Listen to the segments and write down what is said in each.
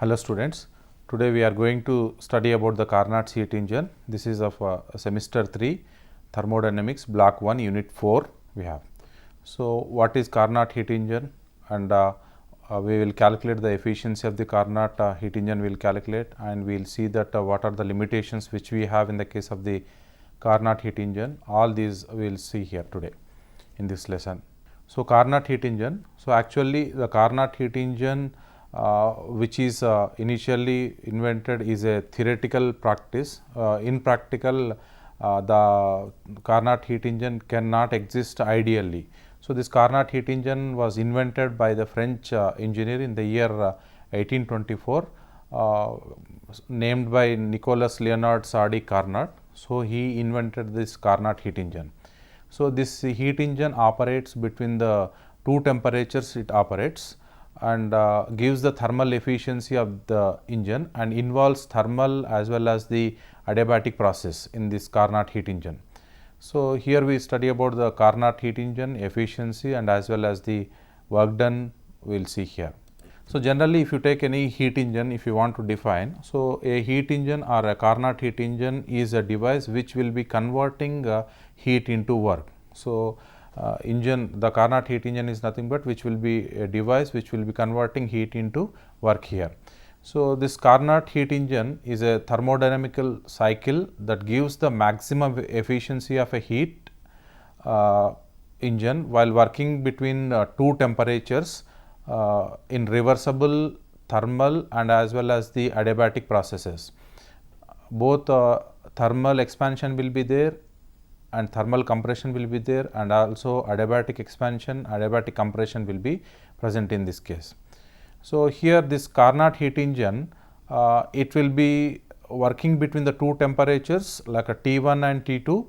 Hello students, today we are going to study about the Carnots heat engine. This is of semester 3 thermodynamics block 1 unit 4 we have. So what is Carnot heat engine, and we will calculate the efficiency of the Carnot heat engine, we will calculate, and we will see that what are the limitations which we have in the case of the Carnot heat engine. All these we will see here today in this lesson. So Carnot heat engine, so actually the Carnot heat engine which is initially invented is a theoretical practice. In practical, the Carnot heat engine cannot exist ideally. So this Carnot heat engine was invented by the French engineer in the year 1824, named by Nicolas Leonard Sadi Carnot. So he invented this Carnot heat engine. So this heat engine operates between the two temperatures it operates, and gives the thermal efficiency of the engine, and involves thermal as well as the adiabatic process in this Carnot heat engine. So here we study about the Carnot heat engine efficiency and as well as the work done we will see here. So generally if you take any heat engine, if you want to define, so a heat engine or a Carnot heat engine is a device which will be converting heat into work. So the Carnot heat engine is nothing but which will be a device which will be converting heat into work here. So this Carnot heat engine is a thermodynamical cycle that gives the maximum efficiency of a heat engine while working between two temperatures in reversible thermal and as well as the adiabatic processes. Both thermal expansion will be there and thermal compression will be there, and also adiabatic expansion, adiabatic compression will be present in this case. So here this Carnot heat engine, it will be working between the two temperatures like a T1 and T2.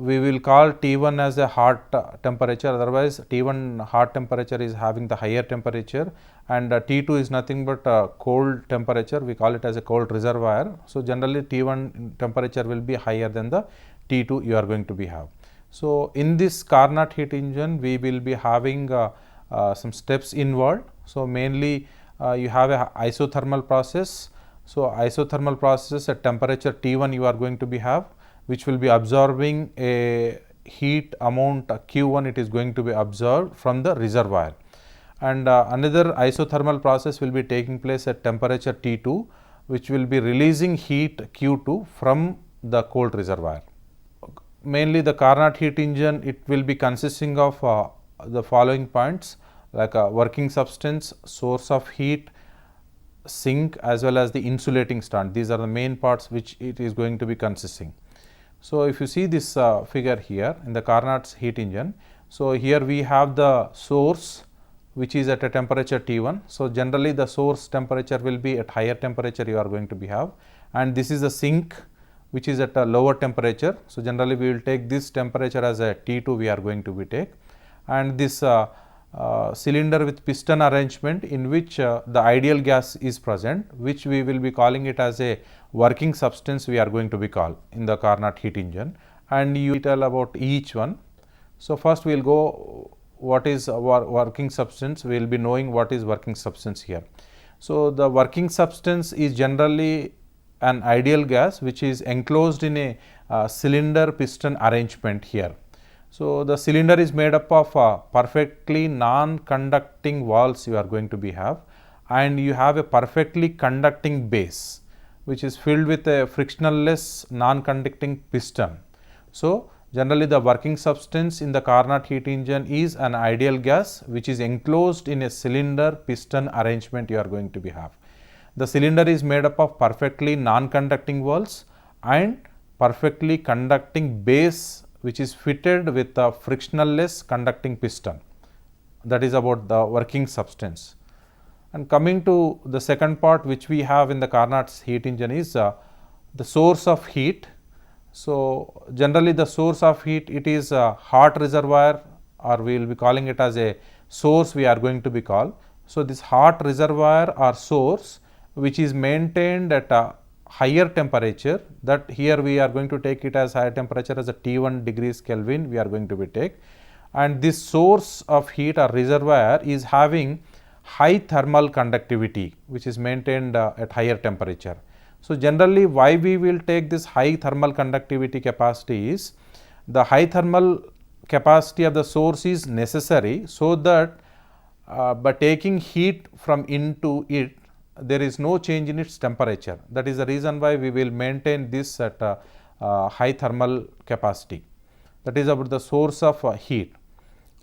We will call T1 as a hot temperature, otherwise T1 hot temperature is having the higher temperature, and T2 is nothing but cold temperature, we call it as a cold reservoir. So generally T1 temperature will be higher than the T2 you are going to be have. So in this Carnot heat engine we will be having some steps involved. So mainly you have a isothermal process. So isothermal process at temperature T1 you are going to be have, which will be absorbing a heat amount Q1, it is going to be absorbed from the reservoir, and another isothermal process will be taking place at temperature T2, which will be releasing heat Q2 from the cold reservoir. Mainly the Carnot heat engine, it will be consisting of the following points like a working substance, source of heat, sink as well as the insulating stand. These are the main parts which it is going to be consisting. So if you see this figure here in the Carnot's heat engine, so here we have the source which is at a temperature T1. So generally the source temperature will be at higher temperature you are going to be have, and this is the sink which is at a lower temperature. So generally we will take this temperature as a T2 we are going to be take, and this cylinder with piston arrangement in which the ideal gas is present, which we will be calling it as a working substance we are going to be called in the Carnot heat engine, and you tell about each one. So first we will go what is working substance, we will be knowing what is working substance here. So the working substance is generally an ideal gas which is enclosed in a cylinder piston arrangement here. So the cylinder is made up of perfectly non-conducting walls you are going to be have, and you have a perfectly conducting base which is filled with a frictionless non-conducting piston. So generally the working substance in the Carnot heat engine is an ideal gas which is enclosed in a cylinder piston arrangement you are going to be have. The cylinder is made up of perfectly non-conducting walls and perfectly conducting base which is fitted with a frictionless conducting piston. That is about the working substance. And coming to the second part which we have in the Carnot's heat engine is the source of heat. So generally the source of heat, it is a hot reservoir, or we will be calling it as a source we are going to be called. So this hot reservoir or source which is maintained at a higher temperature, that here we are going to take it as higher temperature as a T1 degrees Kelvin we are going to be take, and this source of heat or reservoir is having high thermal conductivity which is maintained at higher temperature. So generally why we will take this high thermal conductivity capacity is the high thermal capacity of the source is necessary so that by taking heat from into it, there is no change in its temperature. That is the reason why we will maintain this at high thermal capacity. That is about the source of heat.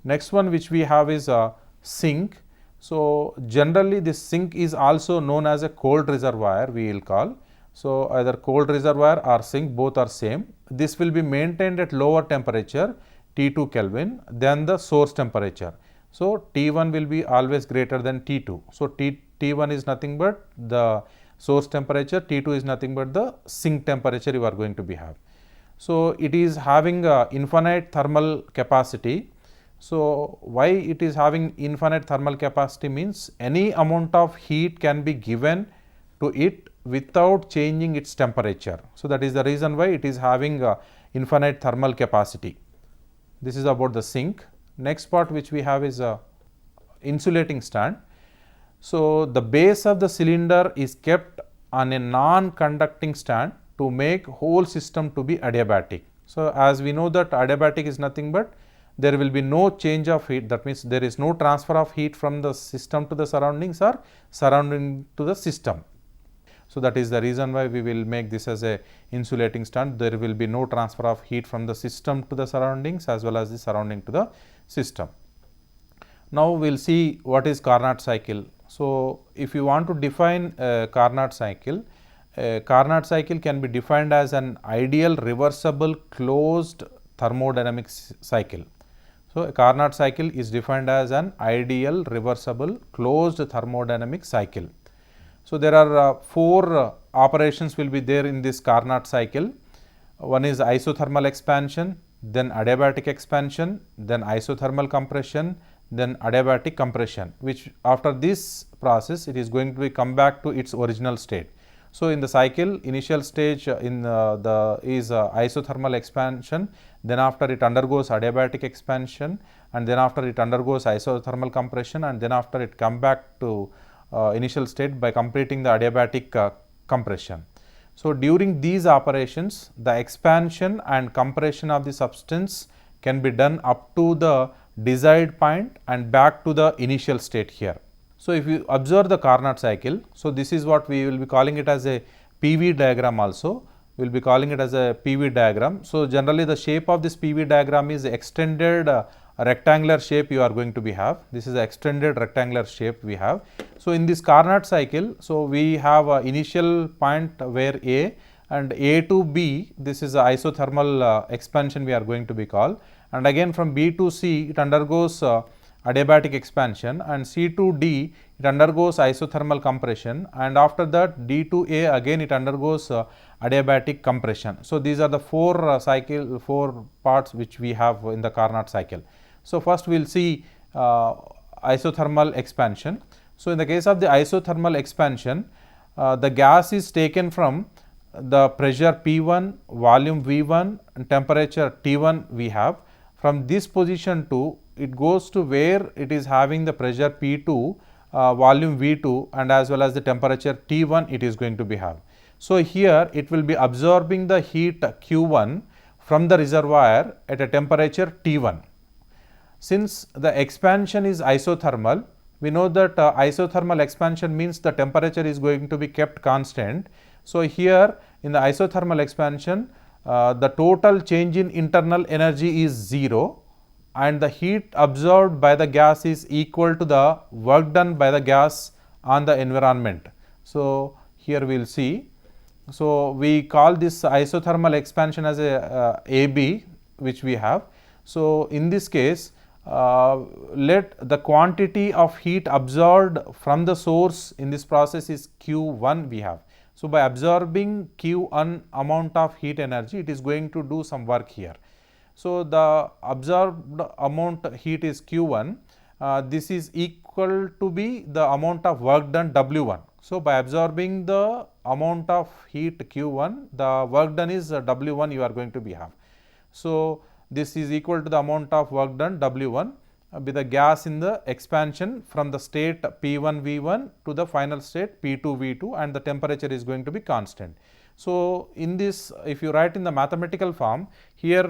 Next one which we have is a sink. So generally this sink is also known as a cold reservoir, we will call. So either cold reservoir or sink, both are same. This will be maintained at lower temperature T2 Kelvin than the source temperature. So T1 will be always greater than T2. So T1 is nothing but the source temperature, T2 is nothing but the sink temperature you are going to be have. So it is having a infinite thermal capacity. So why it is having infinite thermal capacity means any amount of heat can be given to it without changing its temperature. So that is the reason why it is having a infinite thermal capacity. This is about the sink. Next part which we have is a insulating stand. So the base of the cylinder is kept on a non-conducting stand to make whole system to be adiabatic. So as we know that adiabatic is nothing but there will be no change of heat, that means there is no transfer of heat from the system to the surroundings or surrounding to the system. So that is the reason why we will make this as a insulating stand. There will be no transfer of heat from the system to the surroundings as well as the surrounding to the system. Now we will see what is Carnot cycle. So if you want to define a Carnot cycle can be defined as an ideal reversible closed thermodynamic cycle. So a Carnot cycle is defined as an ideal reversible closed thermodynamic cycle. So there are four operations will be there in this Carnot cycle. One is isothermal expansion, then adiabatic expansion, then isothermal compression, then adiabatic compression, which after this process it is going to be come back to its original state. So in the cycle, initial stage in is isothermal expansion, then after it undergoes adiabatic expansion, and then after it undergoes isothermal compression, and then after it come back to initial state by completing the adiabatic compression. So during these operations, the expansion and compression of the substance can be done up to the desired point and back to the initial state here. So if you observe the Carnot cycle, so this is what we will be calling it as a PV diagram also. We will be calling it as a PV diagram. So generally the shape of this PV diagram is extended rectangular shape you are going to be have. This is the extended rectangular shape we have. So in this Carnot cycle, so we have a initial point where A and A to B, this is the isothermal expansion we are going to be called, and again from B to C it undergoes adiabatic expansion, and C to D it undergoes isothermal compression, and after that D to A again it undergoes adiabatic compression. So these are the four parts which we have in the Carnot cycle. So first we will see isothermal expansion. So in the case of the isothermal expansion, the gas is taken from the pressure P1, volume V1 and temperature T1 we have. From this position to it goes to where it is having the pressure P2, volume V2 and as well as the temperature T1 it is going to be have. So here it will be absorbing the heat Q1 from the reservoir at a temperature T1. Since the expansion is isothermal, we know that isothermal expansion means the temperature is going to be kept constant. So here in the isothermal expansion, the total change in internal energy is 0 and the heat absorbed by the gas is equal to the work done by the gas on the environment. So here we will see. So we call this isothermal expansion as a AB which we have. So in this case, let the quantity of heat absorbed from the source in this process is Q1 we have. So by absorbing Q1 amount of heat energy, it is going to do some work here. So the absorbed amount heat is Q1, this is equal to be the amount of work done W1. So by absorbing the amount of heat Q1, the work done is W1 you are going to be have. So this is equal to the amount of work done W1, with the gas in the expansion from the state P1 V1 to the final state P2 V2, and the temperature is going to be constant. So, in this, if you write in the mathematical form, here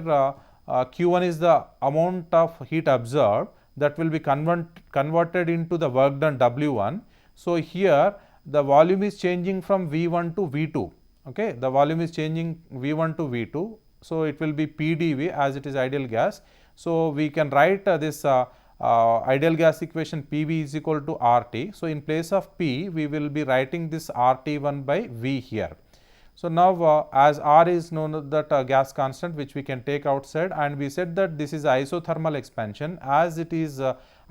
Q1 is the amount of heat absorbed that will be converted into the work done W1. So, here the volume is changing from V1 to V2. Okay, the volume is changing V1 to V2. So, it will be PdV as it is ideal gas. So, we can write this ideal gas equation PV is equal to RT. So, in place of P, we will be writing this RT1 by V here. So, now as R is known that gas constant which we can take outside, and we said that this is isothermal expansion. As it is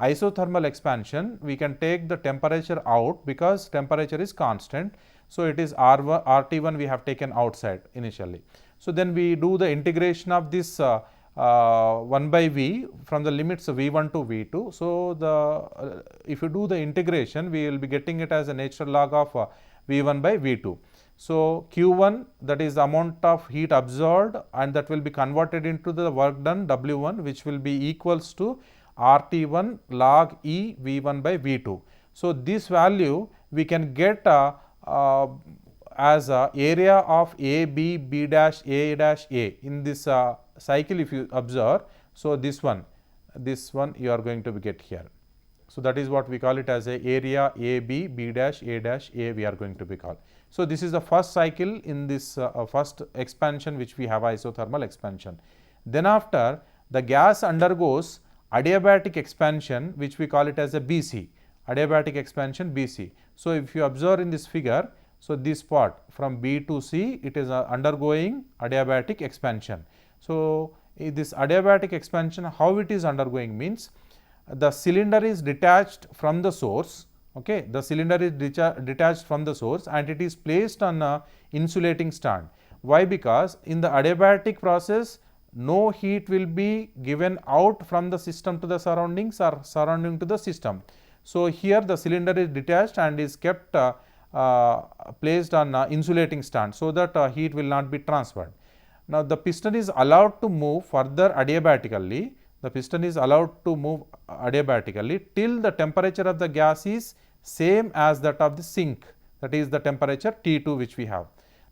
isothermal expansion, we can take the temperature out because temperature is constant. So, it is R1, RT1 we have taken outside initially. So, then we do the integration of this 1 by V from the limits of V1 to V2. So, the if you do the integration, we will be getting it as a natural log of V1 by V2. So, Q1, that is the amount of heat absorbed, and that will be converted into the work done W1, which will be equals to RT1 log E V1 by V2. So, this value we can get as area of A B B dash A in this cycle if you observe. So, this one you are going to get here. So, that is what we call it as a area A B B dash A we are going to be called. So, this is the first cycle in this first expansion which we have isothermal expansion. Then after, the gas undergoes adiabatic expansion which we call it as a BC, adiabatic expansion BC. So, if you observe in this figure, so this part from B to C, it is undergoing adiabatic expansion. So, this adiabatic expansion, how it is undergoing means, the cylinder is detached from the source. Okay, the cylinder is detached from the source and it is placed on a insulating stand. Why? Because in the adiabatic process, no heat will be given out from the system to the surroundings or surrounding to the system. So, here the cylinder is detached and is kept placed on insulating stand, so that heat will not be transferred. Now, the piston is allowed to move further adiabatically. The piston is allowed to move adiabatically till the temperature of the gas is same as that of the sink, that is the temperature T2 which we have.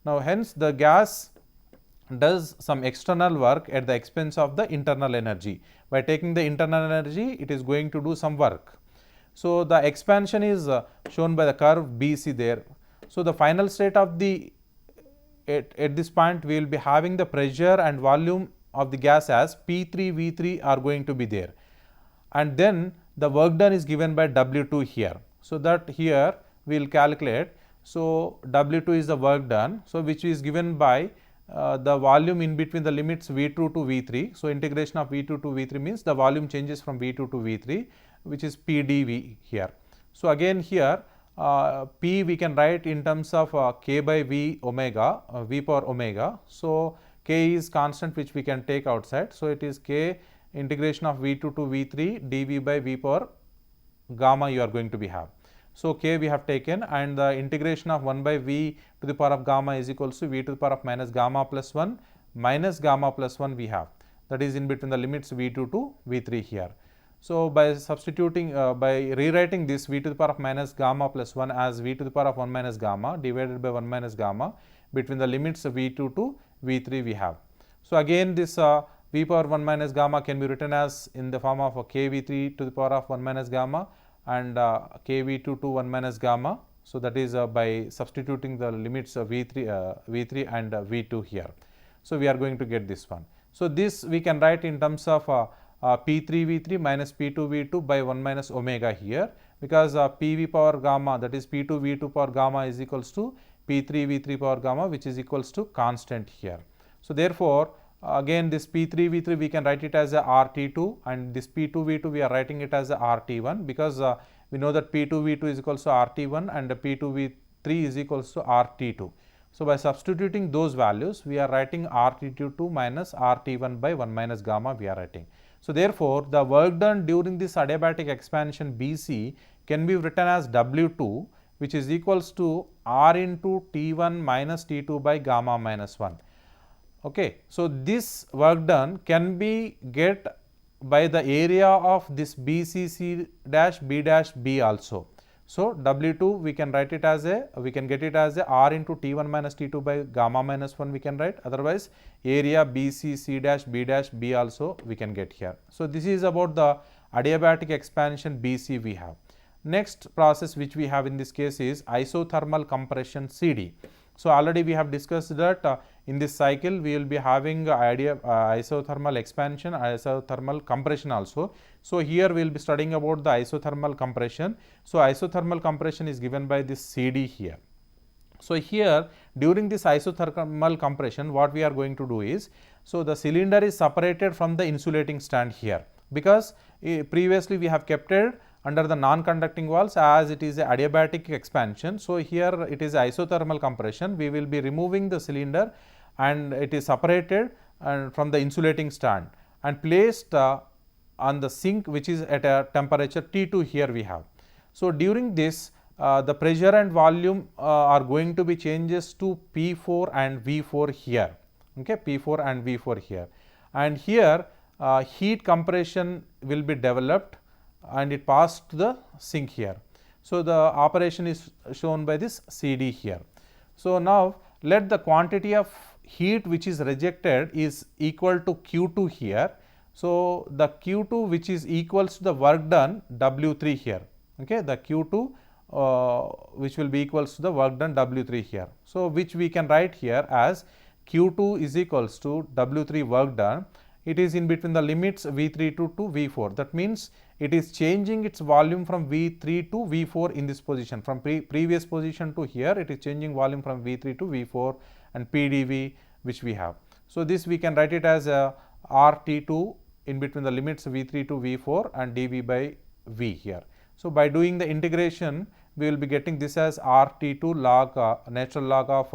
Now, hence the gas does some external work at the expense of the internal energy. By taking the internal energy, it is going to do some work. So, the expansion is shown by the curve BC there. So, the final state of the at this point we will be having the pressure and volume of the gas as P3 V3 are going to be there, and then the work done is given by W2 here. So, that here we will calculate. So, W2 is the work done, so which is given by the volume in between the limits V2 to V3. So, integration of V2 to V3 means the volume changes from V2 to V3, which is PdV here. So, again here P we can write in terms of K by V omega, V power omega. So, K is constant which we can take outside. So, it is K integration of V2 to V3 dV by V power gamma you are going to be have. So, K we have taken, and the integration of 1 by V to the power of gamma is equals to V to the power of minus gamma plus 1 minus gamma plus 1 we have, that is in between the limits V2 to V3 here. So, by substituting by rewriting this V to the power of minus gamma plus 1 as V to the power of 1 minus gamma divided by 1 minus gamma between the limits V2 to V3 we have. So, again this V power 1 minus gamma can be written as in the form of KV3 to the power of 1 minus gamma and KV2 to 1 minus gamma. So, that is by substituting the limits of V3 and V2 here. So, we are going to get this one. So, this we can write in terms of P3 V3 minus P2 V2 by 1 minus omega here, because PV power gamma, that is P2 V2 power gamma is equals to P3 V3 power gamma, which is equals to constant here. So, therefore, again this P3 V3 we can write it as a RT2, and this P2 V2 we are writing it as a RT1, because we know that P2 V2 is equals to RT1 and P2 V3 is equals to RT2. So, by substituting those values, we are writing RT2 minus RT1 by 1 minus gamma we are writing. So, therefore, the work done during this adiabatic expansion BC can be written as W2, which is equals to R into T1 minus T2 by gamma minus 1. Okay. So, this work done can be get by the area of this BCC dash B dash B also. So, W2 we can write it as a, we can get it as a R into T1 minus T2 by gamma minus 1 we can write, otherwise area BCC dash B also we can get here. So, this is about the adiabatic expansion BC we have. Next process which we have in this case is isothermal compression CD. So, already we have discussed that in this cycle we will be having isothermal expansion, isothermal compression also. So, here we will be studying about the isothermal compression. So, isothermal compression is given by this CD here. So, here during this isothermal compression what we are going to do is, so the cylinder is separated from the insulating stand here, because previously we have kept it under the non-conducting walls as it is a adiabatic expansion. So, here it is isothermal compression, we will be removing the cylinder and it is separated from the insulating stand and placed on the sink which is at a temperature T2 here we have. So, during this the pressure and volume are going to be changes to P4 and V4 here, okay, P4 and V4 here, and here heat compression will be developed and it passed to the sink here. So, the operation is shown by this CD here. So, now let the quantity of heat which is rejected is equal to Q2 here. So, the Q2 which is equals to the work done W3 here, okay, the Q2 which will be equals to the work done W3 here. So, which we can write here as Q2 is equals to W3 work done. It is in between the limits V3 to V4. That means it is changing its volume from V3 to V4 in this position. From previous position to here, it is changing volume from V3 to V4 and PdV which we have. So, this we can write it as RT2 in between the limits V3 to V4 and dV by V here. So, by doing the integration, we will be getting this as RT2 log natural log of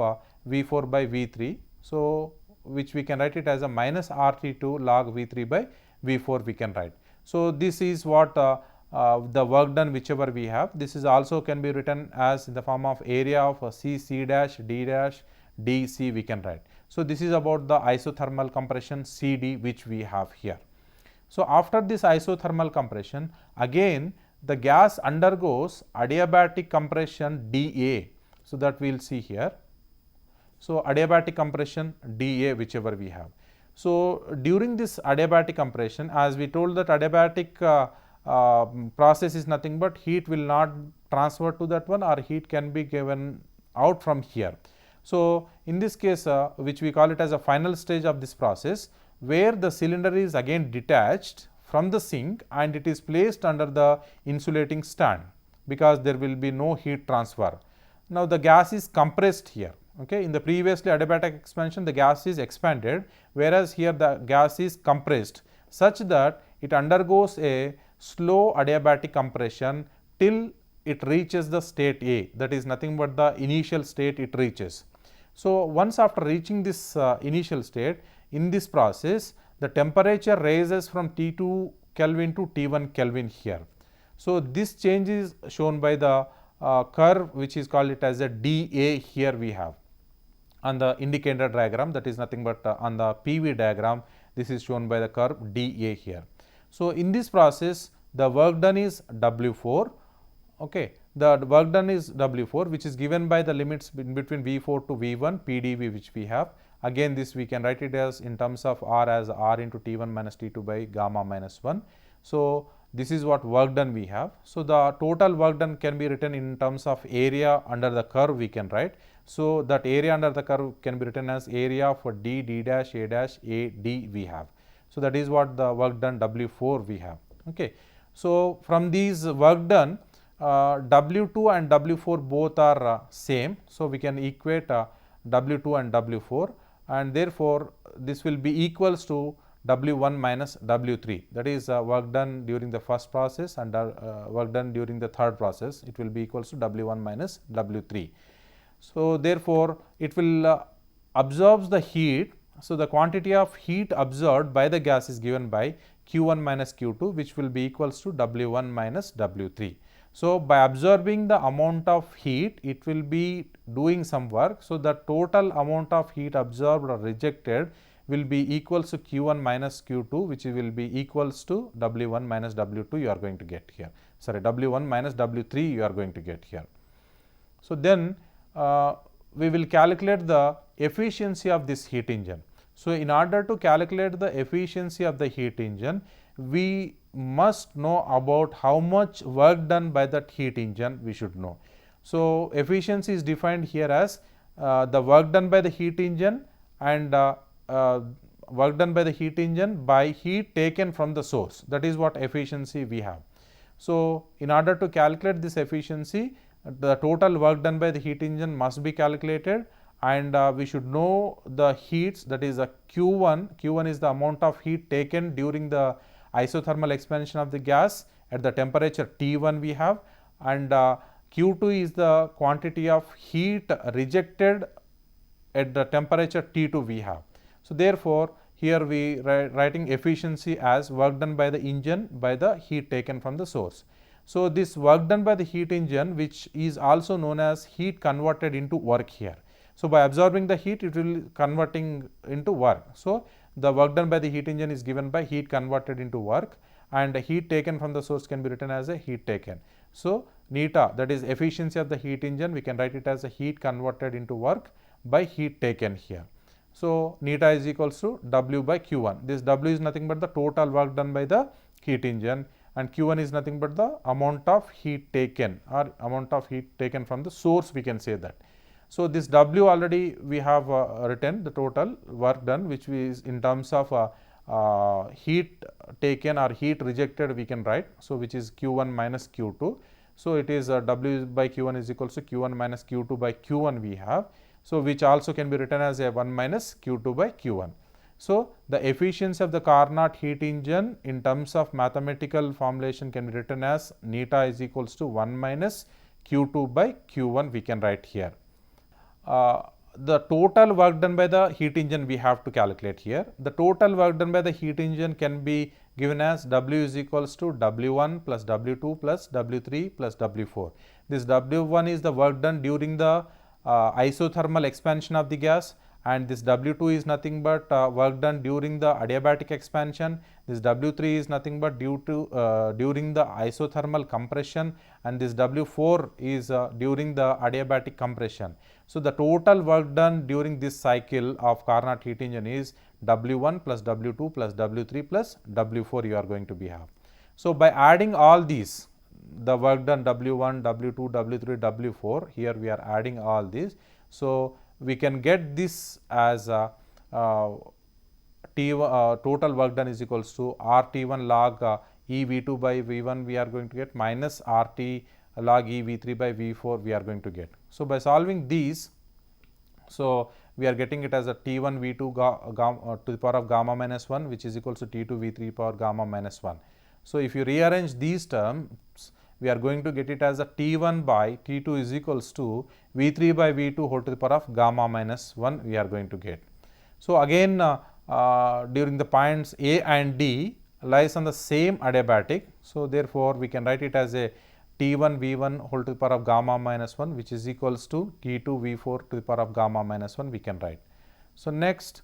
V4 by V3. So, which we can write it as a minus RT2 log V3 by V4 we can write. So, this is what the work done whichever we have. This is also can be written as in the form of area of C dash D dash DC we can write. So, this is about the isothermal compression CD which we have here. So, after this isothermal compression, again the gas undergoes adiabatic compression dA. So, that we will see here. So, adiabatic compression dA whichever we have. So, during this adiabatic compression, as we told that adiabatic process is nothing but heat will not transfer to that one, or heat can be given out from here. So, in this case which we call it as a final stage of this process, where the cylinder is again detached from the sink and it is placed under the insulating stand, because there will be no heat transfer. Now, the gas is compressed here. Okay. In the previously adiabatic expansion, the gas is expanded, whereas here the gas is compressed such that it undergoes a slow adiabatic compression till it reaches the state A, that is nothing but the initial state it reaches. So, once after reaching this initial state, in this process the temperature rises from T2 Kelvin to T1 Kelvin here. So, this change is shown by the curve which is called it as a dA here we have on the indicator diagram, that is nothing but on the PV diagram this is shown by the curve dA here. So, in this process the work done is W4, okay. The work done is W4 which is given by the limits in between V4 to V1 PdV which we have. Again this we can write it as in terms of R as R into T1 minus T2 by gamma minus 1. So, this is what work done we have. So, the total work done can be written in terms of area under the curve we can write. So, that area under the curve can be written as area for D dash A D we have. So, that is what the work done W4 we have. Okay. So, from these work done W2 and W4 both are same. So, we can equate W2 and W4, and therefore, this will be equals to W1 minus W3, that is work done during the first process and work done during the third process, it will be equals to W1 minus W3. So, therefore, it will absorbs the heat. So, the quantity of heat absorbed by the gas is given by Q1 minus Q2, which will be equals to W1 minus W3. So, by absorbing the amount of heat, it will be doing some work. So, the total amount of heat absorbed or rejected will be equals to Q1 minus Q2, which will be equals to W1 minus W2 you are going to get here. Sorry, W1 minus W3 you are going to get here. So then we will calculate the efficiency of this heat engine. So in order to calculate the efficiency of the heat engine, we must know about how much work done by that heat engine we should know. So efficiency is defined here as the work done by the heat engine and work done by the heat engine by heat taken from the source. That is what efficiency we have. So in order to calculate this efficiency, the total work done by the heat engine must be calculated, and we should know the heats, that is a Q1. Q1 is the amount of heat taken during the isothermal expansion of the gas at the temperature T1 we have, and Q2 is the quantity of heat rejected at the temperature T2 we have. So therefore, here we writing efficiency as work done by the engine by the heat taken from the source. So this work done by the heat engine, which is also known as heat converted into work here. So by absorbing the heat, it will converting into work. So the work done by the heat engine is given by heat converted into work, and heat taken from the source can be written as a heat taken. So neta, that is efficiency of the heat engine, we can write it as a heat converted into work by heat taken here. So neta is equals to W by Q1. This W is nothing but the total work done by the heat engine, and Q1 is nothing but the amount of heat taken, or amount of heat taken from the source, we can say that. So this W already we have written the total work done, which is in terms of heat taken or heat rejected we can write. So which is Q1 minus Q2. So it is W by Q1 is equals to Q1 minus Q2 by Q1 we have. So which also can be written as a 1 minus Q2 by Q1. So the efficiency of the Carnot heat engine in terms of mathematical formulation can be written as neta is equals to 1 minus Q2 by Q1 we can write here. The total work done by the heat engine we have to calculate here. The total work done by the heat engine can be given as W is equals to W1 plus W2 plus W3 plus W4. This W1 is the work done during the isothermal expansion of the gas, and this W2 is nothing but work done during the adiabatic expansion. This W3 is nothing but due to during the isothermal compression, and this W4 is during the adiabatic compression. So the total work done during this cycle of Carnot heat engine is W1 plus W2 plus W3 plus W4 you are going to be have. So by adding all these, the work done W1, W2, W3, W4, here we are adding all these. So we can get this as total work done is equals to RT1 log E V2 by V1 we are going to get minus RT log E V3 by V4 we are going to get. So by solving these, so we are getting it as a T1 V2 to the power of gamma minus 1, which is equals to T2 V3 power gamma minus 1. So if you rearrange these terms, we are going to get it as a T1 by T2 is equals to V3 by V2 whole to the power of gamma minus 1 we are going to get. So again during the points A and D lies on the same adiabatic. So therefore we can write it as a T1 V1 whole to the power of gamma minus 1, which is equals to T2 V4 to the power of gamma minus 1 we can write. So next,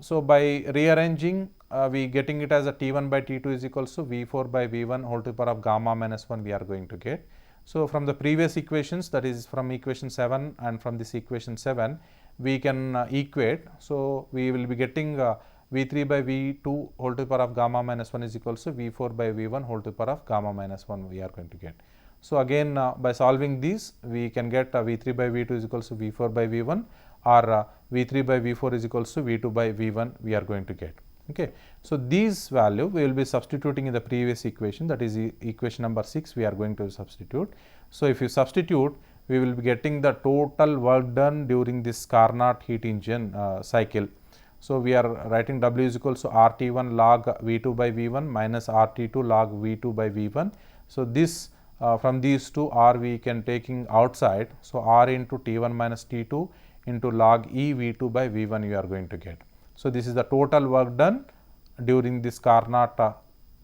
so by rearranging we getting it as a T1 by T2 is equals to V4 by V1 whole to the power of gamma minus 1 we are going to get. So from the previous equations, that is from equation 7 and from this equation 7, we can equate. So we will be getting V3 by V2 whole to the power of gamma minus 1 is equals to V4 by V1 whole to the power of gamma minus 1 we are going to get. So again by solving these, we can get V3 by V2 is equals to V4 by V1, or V3 by V4 is equals to V2 by V1 we are going to get. Okay. So these value we will be substituting in the previous equation, that is equation number 6 we are going to substitute. So if you substitute, we will be getting the total work done during this Carnot heat engine cycle. So we are writing W is equals to RT1 log V2 by V1 minus RT2 log V2 by V1. So this from these two R we can taking outside. So R into T1 minus T2 into log E V2 by V1 you are going to get. So this is the total work done during this Carnot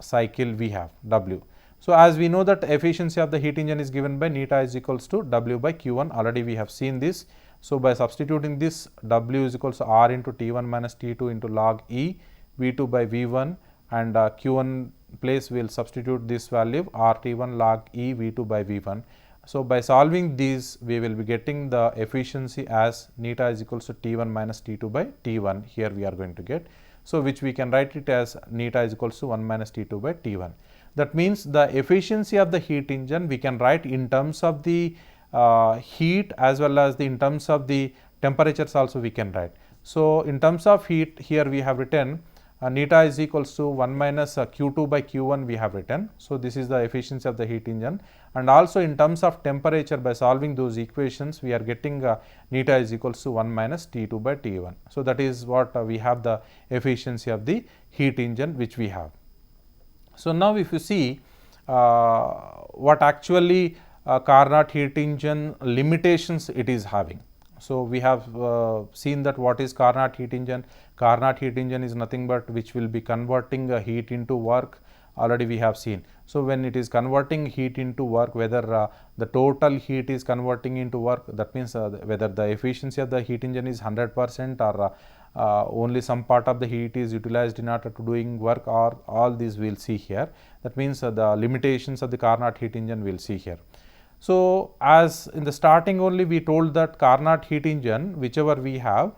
cycle we have W. So as we know that efficiency of the heat engine is given by neta is equals to W by Q1, already we have seen this. So by substituting this, W is equals to R into T1 minus T2 into log E, V2 by V1, and Q1 place we will substitute this value RT1 log E V2 by V1. So by solving these, we will be getting the efficiency as neta is equals to T1 minus T2 by T1, here we are going to get. So which we can write it as neta is equals to 1 minus T2 by T1. That means the efficiency of the heat engine we can write in terms of the heat as well as in terms of the temperatures also we can write. So in terms of heat, here we have written neta is equals to 1 minus Q2 by Q1 we have written. So this is the efficiency of the heat engine, and also in terms of temperature, by solving those equations we are getting neta is equals to 1 minus T2 by T1. So that is what we have the efficiency of the heat engine which we have. So now if you see what actually Carnot heat engine limitations it is having. So we have seen that what is Carnot heat engine. Carnot heat engine is nothing but which will be converting heat into work, already we have seen. So when it is converting heat into work, whether the total heat is converting into work, that means whether the efficiency of the heat engine is 100% or only some part of the heat is utilized in order to doing work, or all these we will see here. That means the limitations of the Carnot heat engine we will see here. So as in the starting only we told that Carnot heat engine whichever we have,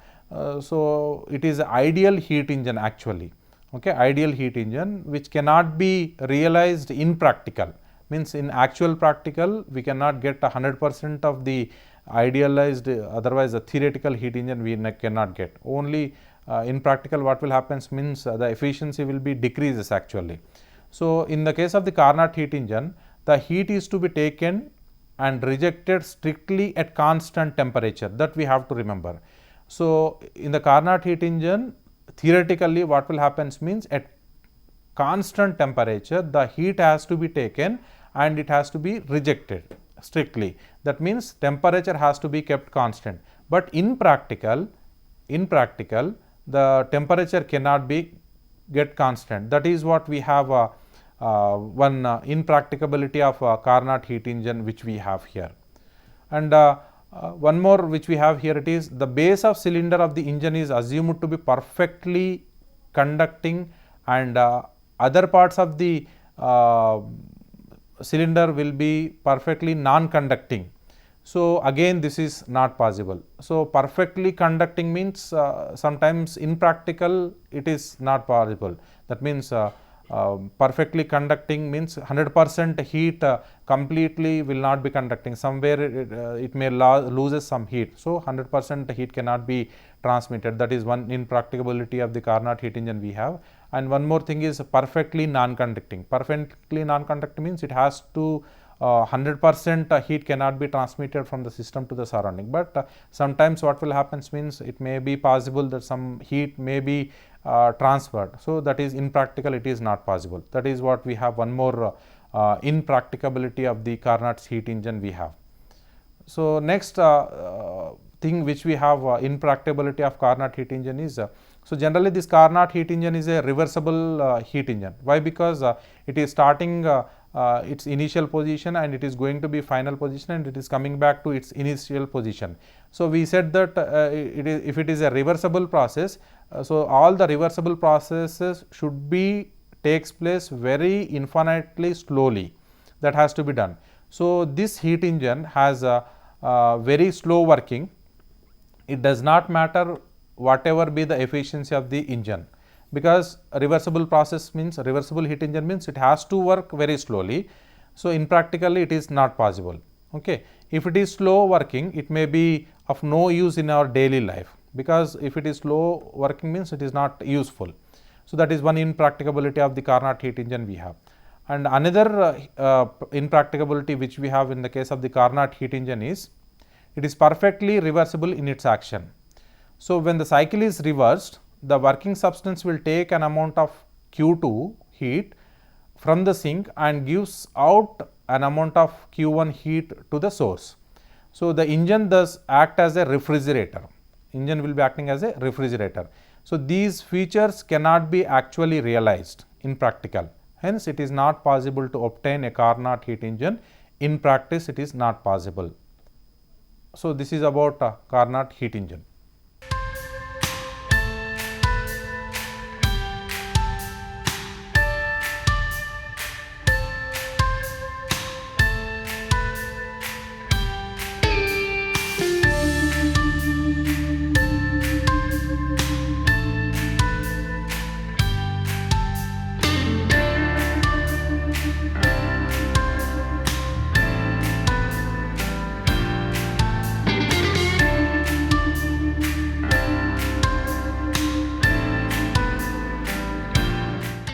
so it is ideal heat engine actually, okay, ideal heat engine which cannot be realized in practical, means in actual practical we cannot get 100% of the idealized, otherwise the theoretical heat engine we cannot get. Only in practical what will happen means the efficiency will be decreases actually. So in the case of the Carnot heat engine, the heat is to be taken and rejected strictly at constant temperature, that we have to remember. So in the Carnot heat engine, theoretically what will happen means at constant temperature the heat has to be taken and it has to be rejected strictly. That means temperature has to be kept constant. But in practical the temperature cannot be get constant. That is what we have one impracticability of Carnot heat engine which we have here. And one more which we have here, it is the base of cylinder of the engine is assumed to be perfectly conducting, and other parts of the cylinder will be perfectly non-conducting. So again this is not possible. So perfectly conducting means sometimes in practical it is not possible. That means perfectly conducting means 100% heat completely will not be conducting, somewhere it may loses some heat. So 100% heat cannot be transmitted. That is one impracticability of the Carnot heat engine we have. And one more thing is perfectly non-conducting. Perfectly non-conducting means it has to 100% heat cannot be transmitted from the system to the surrounding, but sometimes what will happen means it may be possible that some heat may be transferred. So that is impractical, it is not possible. That is what we have, one more impracticability of the Carnot's heat engine we have. So next thing which we have impracticability of Carnot heat engine is, so generally this Carnot heat engine is a reversible heat engine. Why? Because it is starting its initial position and it is going to be final position and it is coming back to its initial position. So we said that if it is a reversible process, so all the reversible processes should be takes place very infinitely slowly, that has to be done. So this heat engine has a very slow working. It does not matter whatever be the efficiency of the engine, because a reversible process means a reversible heat engine means it has to work very slowly. So in practically it is not possible. Okay, if it is slow working, it may be of no use in our daily life, because if it is slow working means it is not useful. So that is one impracticability of the Carnot heat engine we have. And another impracticability which we have in the case of the Carnot heat engine is, it is perfectly reversible in its action. So when the cycle is reversed, the working substance will take an amount of Q2 heat from the sink and gives out an amount of Q1 heat to the source. So the engine thus act as a refrigerator. Engine will be acting as a refrigerator. So these features cannot be actually realized in practical. Hence, it is not possible to obtain a Carnot heat engine. In practice, it is not possible. So, this is about Carnot heat engine.